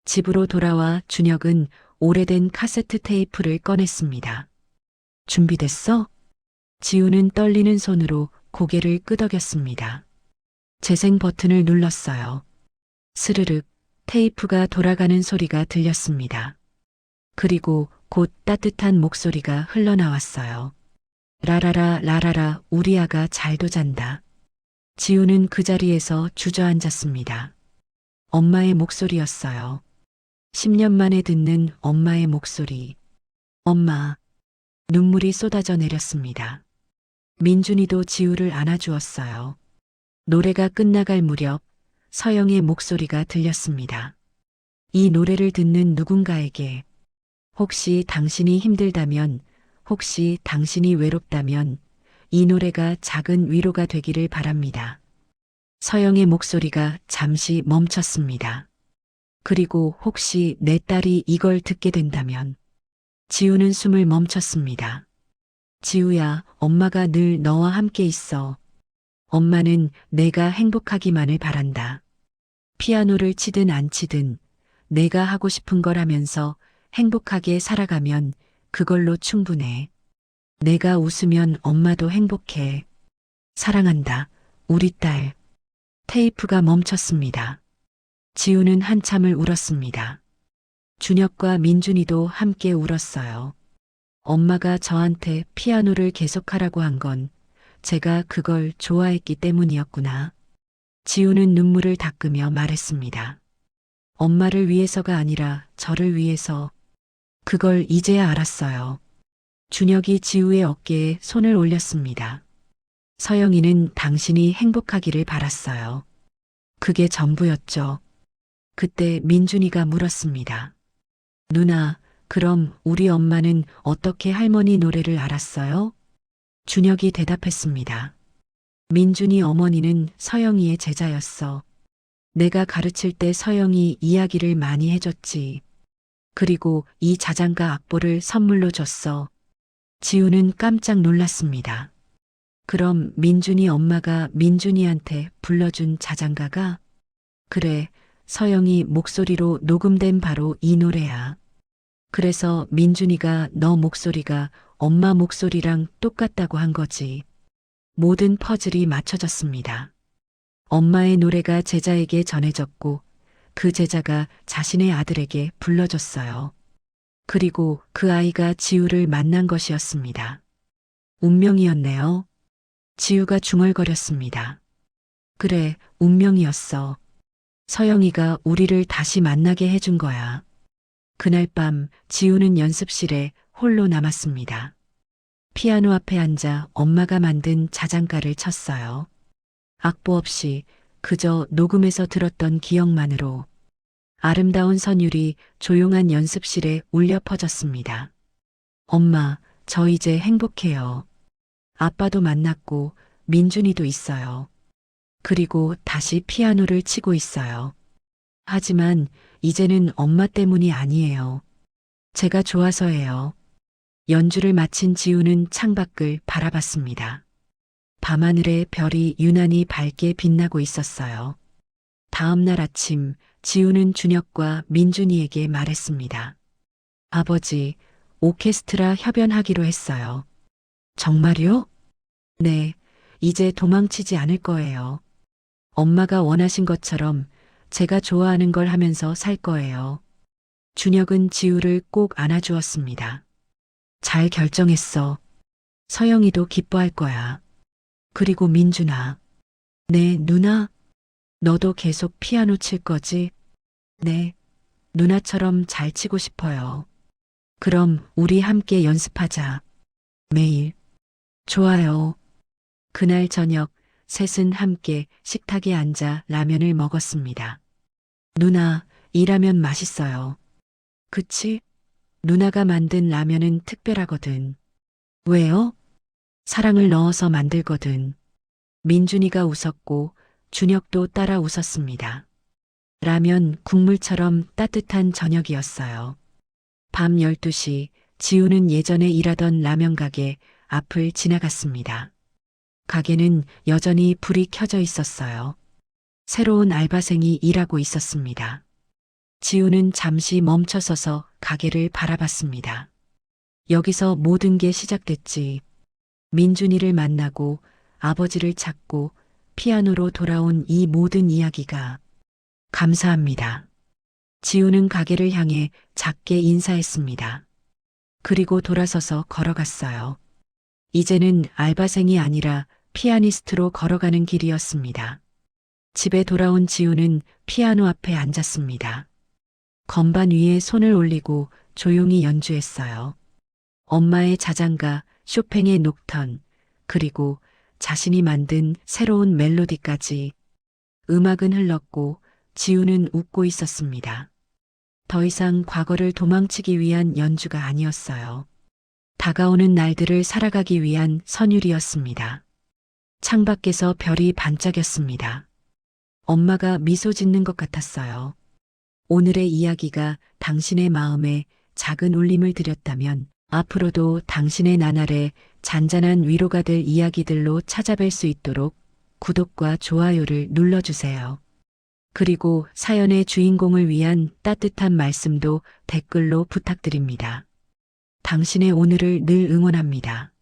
집으로 돌아와 준혁은 오래된 카세트 테이프를 꺼냈습니다. 준비됐어? 지우는 떨리는 손으로 고개를 끄덕였습니다. 재생 버튼을 눌렀어요. 스르륵 테이프가 돌아가는 소리가 들렸습니다. 그리고 곧 따뜻한 목소리가 흘러나왔어요. 라라라 라라라 우리 아가 잘도 잔다. 지우는 그 자리에서 주저앉았습니다. 엄마의 목소리였어요. 10년 만에 듣는 엄마의 목소리. 엄마. 눈물이 쏟아져 내렸습니다. 민준이도 지우를 안아주었어요. 노래가 끝나갈 무렵 서영의 목소리가 들렸습니다. 이 노래를 듣는 누군가에게 혹시 당신이 힘들다면, 혹시 당신이 외롭다면 이 노래가 작은 위로가 되기를 바랍니다. 서영의 목소리가 잠시 멈췄습니다. 그리고 혹시 내 딸이 이걸 듣게 된다면. 지우는 숨을 멈췄습니다. 지우야, 엄마가 늘 너와 함께 있어. 엄마는 내가 행복하기만을 바란다. 피아노를 치든 안 치든 내가 하고 싶은 걸 하면서 행복하게 살아가면 그걸로 충분해. 내가 웃으면 엄마도 행복해. 사랑한다, 우리 딸. 테이프가 멈췄습니다. 지우는 한참을 울었습니다. 준혁과 민준이도 함께 울었어요. 엄마가 저한테 피아노를 계속하라고 한 건 제가 그걸 좋아했기 때문이었구나. 지우는 눈물을 닦으며 말했습니다. 엄마를 위해서가 아니라 저를 위해서. 그걸 이제야 알았어요. 준혁이 지우의 어깨에 손을 올렸습니다. 서영이는 당신이 행복하기를 바랐어요. 그게 전부였죠. 그때 민준이가 물었습니다. 누나, 그럼 우리 엄마는 어떻게 할머니 노래를 알았어요? 준혁이 대답했습니다. 민준이 어머니는 서영이의 제자였어. 내가 가르칠 때 서영이 이야기를 많이 해줬지. 그리고 이 자장가 악보를 선물로 줬어. 지우는 깜짝 놀랐습니다. 그럼 민준이 엄마가 민준이한테 불러준 자장가가? 그래, 서영이 목소리로 녹음된 바로 이 노래야. 그래서 민준이가 너 목소리가 엄마 목소리랑 똑같다고 한 거지. 모든 퍼즐이 맞춰졌습니다. 엄마의 노래가 제자에게 전해졌고 그 제자가 자신의 아들에게 불러줬어요. 그리고 그 아이가 지우를 만난 것이었습니다. 운명이었네요. 지우가 중얼거렸습니다. 그래, 운명이었어. 서영이가 우리를 다시 만나게 해준 거야. 그날 밤 지우는 연습실에 홀로 남았습니다. 피아노 앞에 앉아 엄마가 만든 자장가를 쳤어요. 악보 없이 그저 녹음에서 들었던 기억만으로 아름다운 선율이 조용한 연습실에 울려 퍼졌습니다. 엄마, 저 이제 행복해요. 아빠도 만났고 민준이도 있어요. 그리고 다시 피아노를 치고 있어요. 하지만 이제는 엄마 때문이 아니에요. 제가 좋아서예요. 연주를 마친 지우는 창밖을 바라봤습니다. 밤하늘에 별이 유난히 밝게 빛나고 있었어요. 다음 날 아침 지우는 준혁과 민준이에게 말했습니다. 아버지, 오케스트라 협연하기로 했어요. 정말요? 네, 이제 도망치지 않을 거예요. 엄마가 원하신 것처럼 제가 좋아하는 걸 하면서 살 거예요. 준혁은 지우를 꼭 안아주었습니다. 잘 결정했어. 서영이도 기뻐할 거야. 그리고 민준아. 네, 누나. 너도 계속 피아노 칠 거지? 네, 누나처럼 잘 치고 싶어요. 그럼 우리 함께 연습하자. 매일. 좋아요. 그날 저녁 셋은 함께 식탁에 앉아 라면을 먹었습니다. 누나, 이 라면 맛있어요. 그치? 누나가 만든 라면은 특별하거든. 왜요? 사랑을 넣어서 만들거든. 민준이가 웃었고 준혁도 따라 웃었습니다. 라면 국물처럼 따뜻한 저녁이었어요. 밤 12시 지우는 예전에 일하던 라면 가게 앞을 지나갔습니다. 가게는 여전히 불이 켜져 있었어요. 새로운 알바생이 일하고 있었습니다. 지우는 잠시 멈춰서서 가게를 바라봤습니다. 여기서 모든 게 시작됐지. 민준이를 만나고 아버지를 찾고 피아노로 돌아온 이 모든 이야기가. 감사합니다. 지우는 가게를 향해 작게 인사했습니다. 그리고 돌아서서 걸어갔어요. 이제는 알바생이 아니라 피아니스트로 걸어가는 길이었습니다. 집에 돌아온 지우는 피아노 앞에 앉았습니다. 건반 위에 손을 올리고 조용히 연주했어요. 엄마의 자장가, 쇼팽의 녹턴, 그리고 자신이 만든 새로운 멜로디까지. 음악은 흘렀고 지우는 웃고 있었습니다. 더 이상 과거를 도망치기 위한 연주가 아니었어요. 다가오는 날들을 살아가기 위한 선율이었습니다. 창밖에서 별이 반짝였습니다. 엄마가 미소 짓는 것 같았어요. 오늘의 이야기가 당신의 마음에 작은 울림을 드렸다면 앞으로도 당신의 나날에 잔잔한 위로가 될 이야기들로 찾아뵐 수 있도록 구독과 좋아요를 눌러주세요. 그리고 사연의 주인공을 위한 따뜻한 말씀도 댓글로 부탁드립니다. 당신의 오늘을 늘 응원합니다.